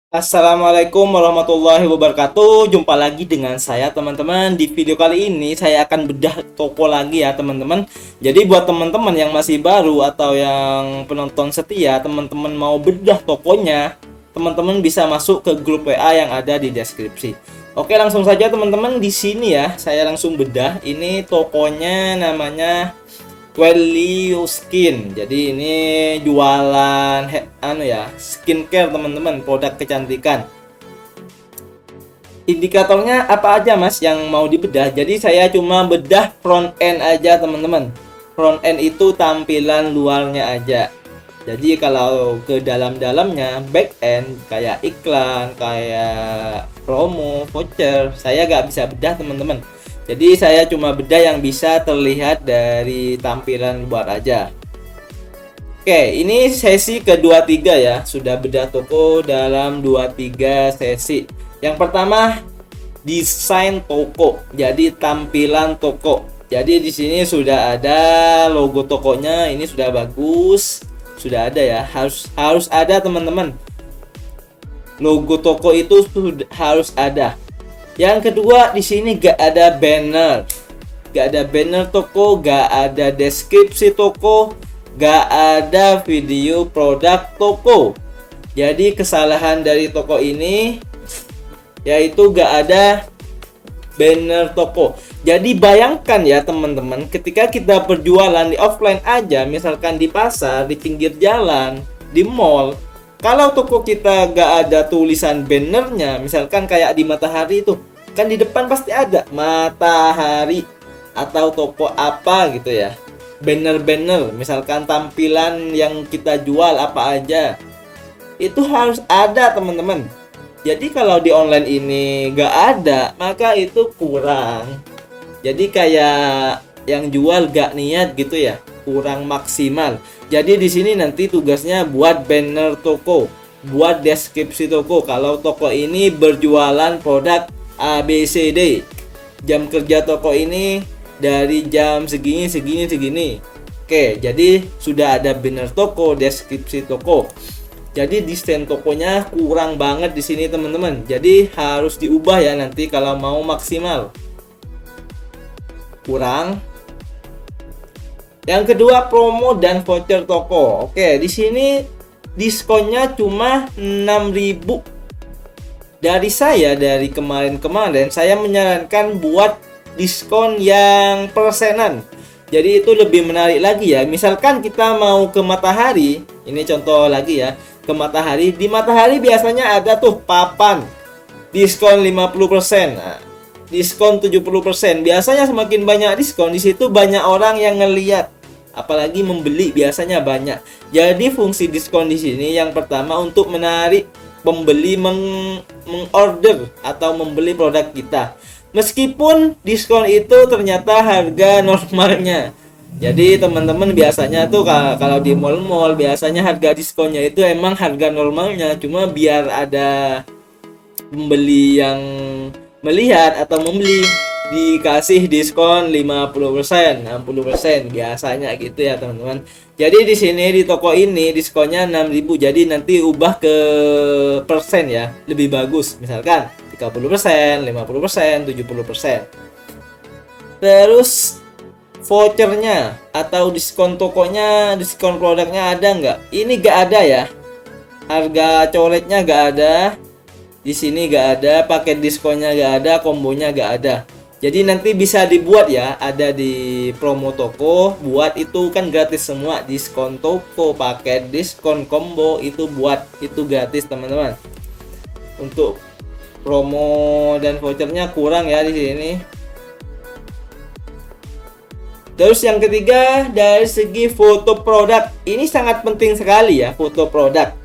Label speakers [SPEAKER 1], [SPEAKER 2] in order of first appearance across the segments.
[SPEAKER 1] Assalamualaikum warahmatullahi wabarakatuh. Jumpa lagi dengan saya teman-teman. Di video kali ini saya akan bedah toko lagi ya teman-teman. Jadi buat teman-teman yang masih baru atau yang penonton setia, teman-teman mau bedah tokonya, teman-teman bisa masuk ke grup WA yang ada di deskripsi. Oke, langsung saja teman-teman, di sini ya saya langsung bedah. Ini tokonya namanya Value Skin. Jadi ini jualan skincare teman-teman, produk kecantikan. Indikatornya apa aja Mas yang mau dibedah? Jadi saya cuma bedah front end aja teman-teman. Front end itu tampilan luarnya aja. Jadi kalau ke dalam-dalamnya back end kayak iklan, kayak promo, voucher, saya nggak bisa bedah teman-teman. Jadi saya cuma bedah yang bisa terlihat dari tampilan luar aja. Oke, ini sesi kedua tiga ya. Sudah bedah toko dalam 2-3 sesi. Yang pertama, desain toko. Jadi tampilan toko. Jadi di sini sudah ada logo tokonya, ini sudah bagus. Sudah ada ya. Harus ada teman-teman. Logo toko itu harus ada. Yang kedua, di sini gak ada banner. Gak ada banner toko, gak ada deskripsi toko, gak ada video produk toko. Jadi kesalahan dari toko ini yaitu gak ada banner toko. Jadi bayangkan ya teman-teman, ketika kita berjualan di offline aja, misalkan di pasar, di pinggir jalan, di mall, kalau toko kita gak ada tulisan bannernya, misalkan kayak di Matahari itu, kan di depan pasti ada Matahari atau toko apa gitu ya. Banner-banner, misalkan tampilan yang kita jual apa aja, itu harus ada teman-teman. Jadi kalau di online ini gak ada, maka itu kurang. Jadi kayak yang jual gak niat gitu ya, kurang maksimal. Jadi di sini nanti tugasnya buat banner toko, buat deskripsi toko. Kalau toko ini berjualan produk ABCD, jam kerja toko ini dari jam segini segini segini. Oke, jadi sudah ada banner toko, deskripsi toko. Jadi desain tokonya kurang banget di sini teman-teman. Jadi harus diubah ya nanti kalau mau maksimal. Kurang. Yang kedua, promo dan voucher toko. Oke, di sini diskonnya cuma 6.000. Dari kemarin-kemarin saya menyarankan buat diskon yang persenan. Jadi itu lebih menarik lagi ya. Misalkan kita mau ke Matahari, ini contoh lagi ya. Ke Matahari, di Matahari biasanya ada tuh papan diskon 50%. Nah, diskon 70%. Biasanya semakin banyak diskon, di situ banyak orang yang ngeliat, apalagi membeli biasanya banyak. Jadi fungsi diskon di sini yang pertama untuk menarik pembeli mengorder atau membeli produk kita. Meskipun diskon itu ternyata harga normalnya. Jadi teman-teman biasanya tuh kalau di mall-mall biasanya harga diskonnya itu emang harga normalnya, cuma biar ada pembeli yang melihat atau membeli dikasih diskon 50%, 60% biasanya gitu ya teman-teman. Jadi di sini di toko ini diskonnya 6.000. Jadi nanti ubah ke persen ya, lebih bagus. Misalkan 30%, 50%, 70%. Terus vouchernya atau diskon tokonya, diskon produknya ada nggak? Ini nggak ada ya. Harga coretnya nggak ada. Di sini nggak ada, paket diskonnya nggak ada, kombonya nggak ada. Jadi nanti bisa dibuat ya, ada di promo toko, buat itu kan gratis semua, diskon toko, paket diskon, combo itu buat, itu gratis teman-teman. Untuk promo dan vouchernya kurang ya di sini. Terus yang ketiga, dari segi foto produk, ini sangat penting sekali ya, foto produk.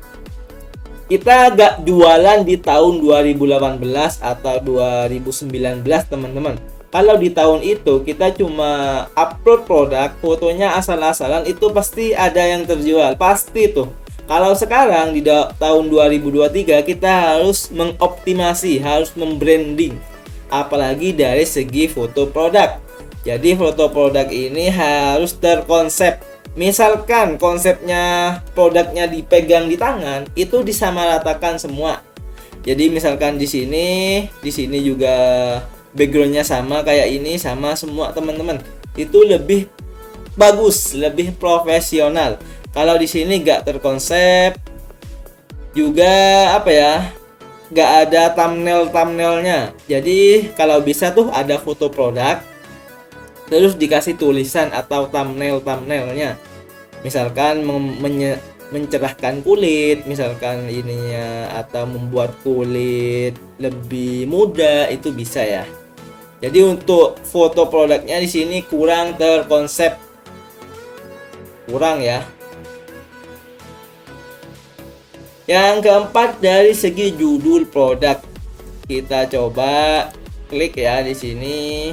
[SPEAKER 1] Kita gak jualan di tahun 2018 atau 2019 teman-teman. Kalau di tahun itu kita cuma upload produk, fotonya asal-asalan, itu pasti ada yang terjual, pasti tuh. Kalau sekarang di tahun 2023 kita harus mengoptimasi, harus membranding, apalagi dari segi foto produk. Jadi foto produk ini harus terkonsep. Misalkan konsepnya produknya dipegang di tangan, itu disamaratakan semua. Jadi misalkan di sini juga backgroundnya sama kayak ini, sama semua teman-teman. Itu lebih bagus, lebih profesional. Kalau di sini nggak terkonsep, juga apa ya, nggak ada thumbnailnya. Jadi kalau bisa tuh ada foto produk, terus dikasih tulisan atau thumbnailnya. Misalkan mencerahkan kulit, misalkan ininya, atau membuat kulit lebih muda, itu bisa ya. Jadi untuk foto produknya di sini kurang terkonsep, kurang ya. Yang keempat, dari segi judul produk, kita coba klik ya di sini.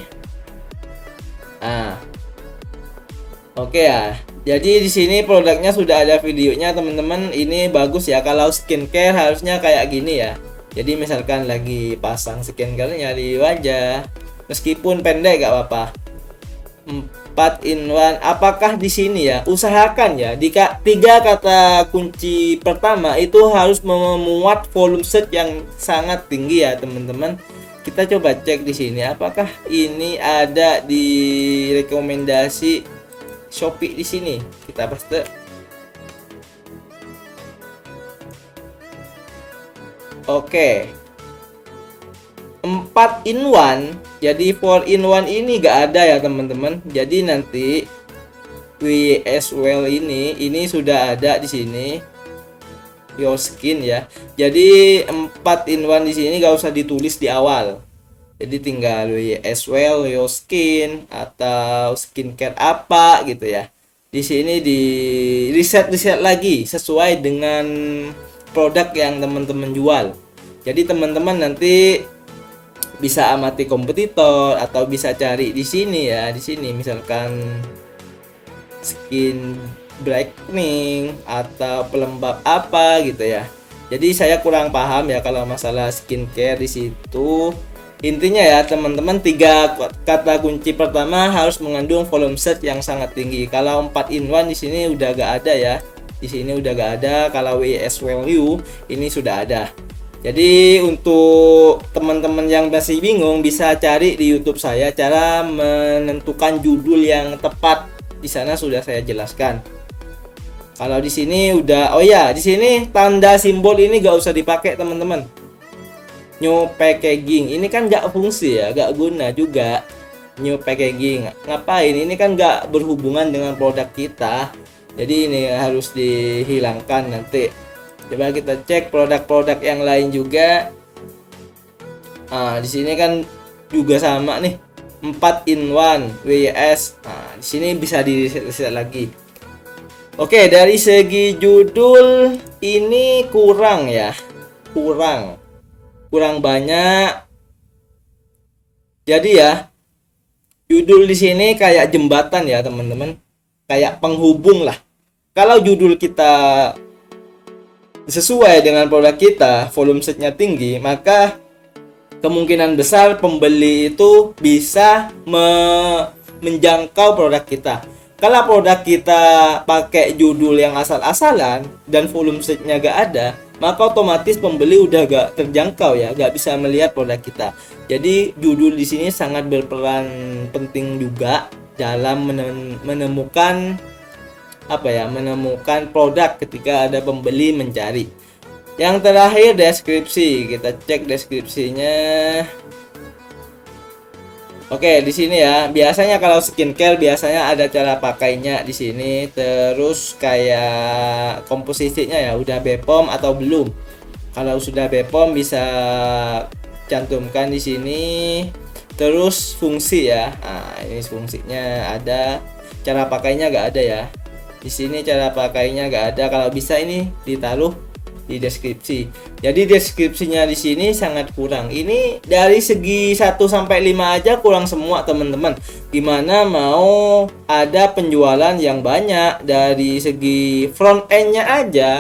[SPEAKER 1] Oke ya. Jadi di sini produknya sudah ada videonya teman-teman. Ini bagus ya. Kalau skincare harusnya kayak gini ya. Jadi misalkan lagi pasang skincare-nya di wajah, meskipun pendek gak apa-apa. 4 in 1. Apakah di sini ya? Usahakan ya. Di 3 kata kunci pertama itu harus memuat volume search yang sangat tinggi ya teman-teman. Kita coba cek di sini apakah ini ada di rekomendasi Shopee di sini. Kita paste. Oke. 4 in 1. Jadi 4 in 1 ini gak ada ya teman-teman. Jadi nanti we as well ini sudah ada di sini. Your skin ya. Jadi 4 in 1 di sini gak usah ditulis di awal. Jadi tinggal we as well your skin atau skincare apa gitu ya. Di sini di riset lagi sesuai dengan produk yang teman-teman jual. Jadi teman-teman nanti bisa amati kompetitor atau bisa cari di sini ya. Di sini misalkan skin brightening atau pelembab apa gitu ya. Jadi saya kurang paham ya kalau masalah skincare di situ. Intinya ya teman-teman, 3 kata kunci pertama harus mengandung volume search yang sangat tinggi. Kalau 4 in 1 di sini udah gak ada ya. Di sini udah gak ada. Kalau we as well you ini sudah ada. Jadi untuk teman-teman yang masih bingung bisa cari di YouTube saya cara menentukan judul yang tepat. Di sana sudah saya jelaskan. Kalau di sini udah, oh ya, di sini tanda simbol ini gak usah dipakai teman-teman. New packaging ini kan nggak fungsi ya, nggak guna juga. New packaging ngapain, ini kan nggak berhubungan dengan produk kita, jadi ini harus dihilangkan. Nanti coba kita cek produk-produk yang lain juga. Di sini kan juga sama nih, 4 in 1 WS. Di sini bisa di-reset lagi. Oke, dari segi judul ini kurang ya, kurang banyak. Jadi ya, judul di sini kayak jembatan ya teman-teman, kayak penghubung lah. Kalau judul kita sesuai dengan produk kita, volume search-nya tinggi, maka kemungkinan besar pembeli itu bisa menjangkau produk kita. Kalau produk kita pakai judul yang asal-asalan dan volume search-nya gak ada, maka otomatis pembeli udah gak terjangkau ya, gak bisa melihat produk kita. Jadi judul di sini sangat berperan penting juga dalam menemukan menemukan produk ketika ada pembeli mencari. Yang terakhir, deskripsi. Kita cek deskripsinya. Oke, di sini ya. Biasanya kalau skincare biasanya ada cara pakainya di sini, terus kayak komposisinya ya udah BPOM atau belum. Kalau sudah BPOM bisa cantumkan di sini. Terus fungsi ya. Nah, ini fungsinya ada. Cara pakainya nggak ada ya. Di sini cara pakainya nggak ada. Kalau bisa ini ditaruh di deskripsi. Jadi deskripsinya di sini sangat kurang. Ini dari segi 1 sampai 5 aja kurang semua teman-teman. Gimana mau ada penjualan yang banyak, dari segi front end-nya aja,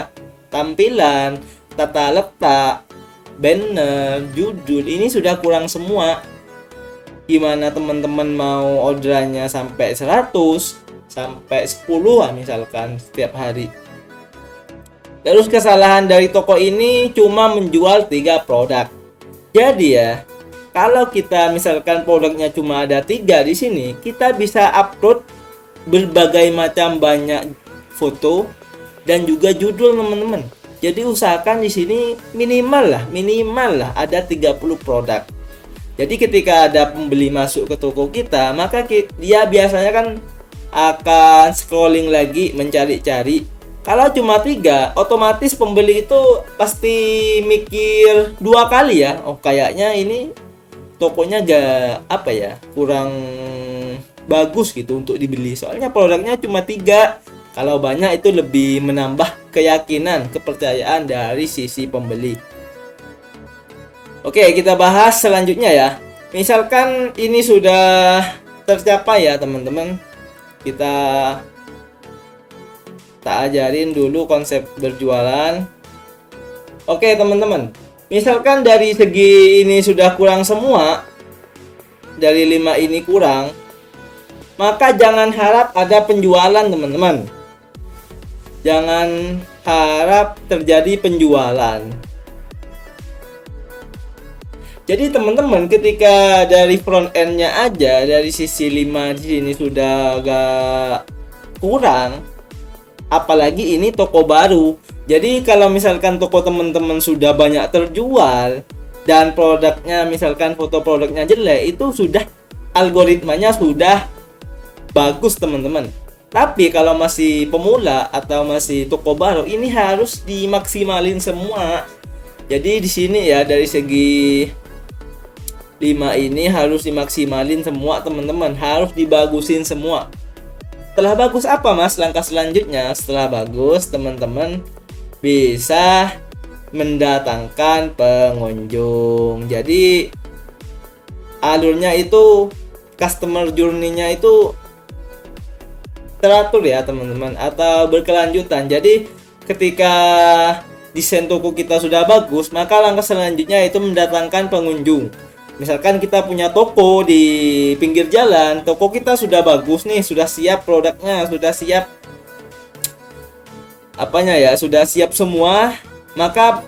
[SPEAKER 1] tampilan, tata letak, banner, judul ini sudah kurang semua. Gimana teman-teman mau orderannya sampai 100, sampai 10 misalkan setiap hari. Terus kesalahan dari toko ini cuma menjual 3 produk. Jadi ya, kalau kita misalkan produknya cuma ada 3 di sini, kita bisa upload berbagai macam banyak foto dan juga judul teman-teman. Jadi usahakan di sini minimal lah ada 30 produk. Jadi ketika ada pembeli masuk ke toko kita, maka dia biasanya kan akan scrolling lagi mencari-cari. Kalau cuma 3, otomatis pembeli itu pasti mikir 2 kali ya. Oh, kayaknya ini tokonya kurang bagus gitu untuk dibeli. Soalnya produknya cuma 3. Kalau banyak itu lebih menambah keyakinan, kepercayaan dari sisi pembeli. Oke, kita bahas selanjutnya ya. Misalkan ini sudah tercapai ya teman-teman. Kita ajarin dulu konsep berjualan. Oke teman-teman. Misalkan dari segi ini sudah kurang semua, dari 5 ini kurang, maka jangan harap ada penjualan teman-teman. Jangan harap terjadi penjualan. Jadi teman-teman, ketika dari front end-nya aja dari sisi 5 di sini sudah agak kurang, apalagi ini toko baru. Jadi kalau misalkan toko teman-teman sudah banyak terjual dan produknya misalkan foto produknya jelek, itu sudah algoritmanya sudah bagus teman-teman. Tapi kalau masih pemula atau masih toko baru, ini harus dimaksimalin semua. Jadi di sini ya dari segi 5 ini harus dimaksimalin semua teman-teman, harus dibagusin semua. Setelah bagus apa mas? Langkah selanjutnya setelah bagus teman-teman bisa mendatangkan pengunjung. Jadi alurnya itu, customer journey-nya itu teratur ya teman-teman, atau berkelanjutan. Jadi ketika desain toko kita sudah bagus, maka langkah selanjutnya itu mendatangkan pengunjung. Misalkan kita punya toko di pinggir jalan, toko kita sudah bagus nih, sudah siap produknya, sudah siap sudah siap semua, maka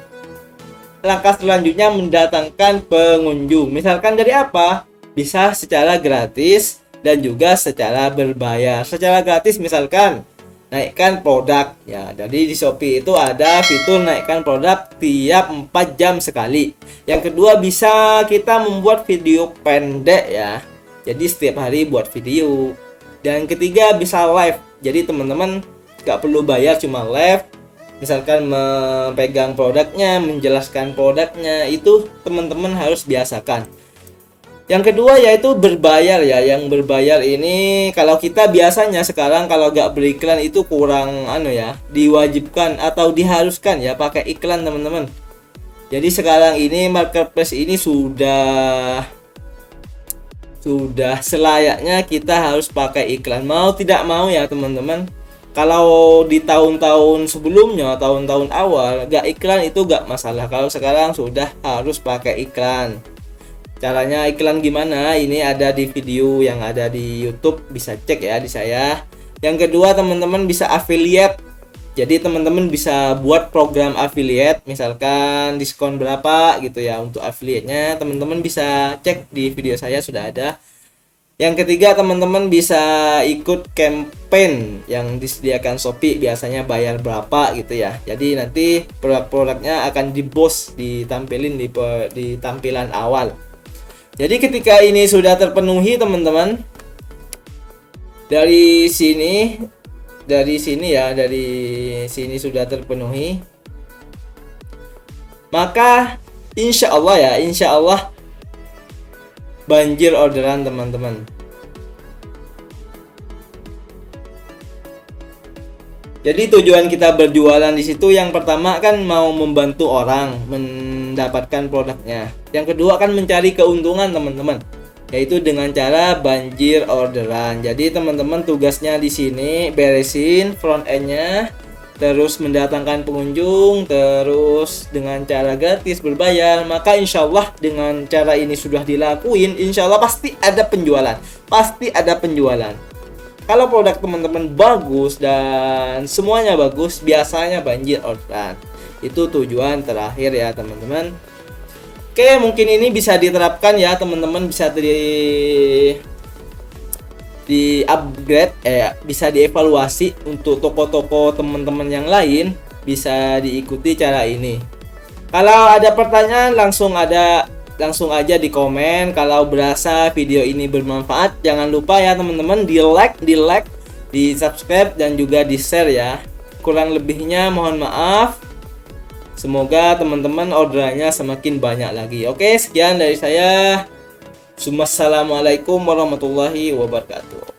[SPEAKER 1] langkah selanjutnya mendatangkan pengunjung. Misalkan dari apa? Bisa secara gratis dan juga secara berbayar. Secara gratis misalkan naikkan produk ya. Jadi di Shopee itu ada fitur naikkan produk tiap 4 jam sekali. Yang kedua bisa kita membuat video pendek ya. Jadi setiap hari buat video. Dan ketiga bisa live. Jadi teman-teman gak perlu bayar, cuma live. Misalkan memegang produknya, menjelaskan produknya, itu teman-teman harus biasakan. Yang kedua yaitu berbayar ya. Yang berbayar ini kalau kita biasanya sekarang kalau nggak beriklan itu kurang diwajibkan atau diharuskan ya pakai iklan teman-teman. Jadi sekarang ini marketplace ini sudah selayaknya kita harus pakai iklan, mau tidak mau ya teman-teman. Kalau di tahun-tahun sebelumnya, tahun-tahun awal nggak iklan itu nggak masalah. Kalau sekarang sudah harus pakai iklan. Caranya iklan gimana? Ini ada di video yang ada di YouTube, bisa cek ya di saya. Yang kedua teman-teman bisa affiliate. Jadi teman-teman bisa buat program affiliate, misalkan diskon berapa gitu ya untuk affiliate-nya. Teman-teman bisa cek di video saya sudah ada. Yang ketiga teman-teman bisa ikut campaign yang disediakan Shopee, biasanya bayar berapa gitu ya. Jadi nanti produk-produknya akan ditampilin di tampilan awal. Jadi ketika ini sudah terpenuhi teman-teman, dari sini sudah terpenuhi, maka insya Allah banjir orderan teman-teman. Jadi tujuan kita berjualan di situ yang pertama kan mau membantu orang mendapatkan produknya. Yang kedua kan mencari keuntungan teman-teman, yaitu dengan cara banjir orderan. Jadi teman-teman tugasnya di sini beresin front end-nya, terus mendatangkan pengunjung, terus dengan cara gratis berbayar. Maka insya Allah dengan cara ini sudah dilakuin, insya Allah pasti ada penjualan. Kalau produk teman-teman bagus dan semuanya bagus, biasanya banjir orderan. Itu tujuan terakhir ya teman-teman. Oke, mungkin ini bisa diterapkan ya teman-teman, bisa di upgrade, bisa dievaluasi untuk toko-toko teman-teman yang lain, bisa diikuti cara ini. Kalau ada pertanyaan langsung aja di komen. Kalau berasa video ini bermanfaat, jangan lupa ya teman-teman di like, di subscribe dan juga di share ya. Kurang lebihnya mohon maaf. Semoga teman-teman orderannya semakin banyak lagi. Oke, sekian dari saya. Wassalamualaikum warahmatullahi wabarakatuh.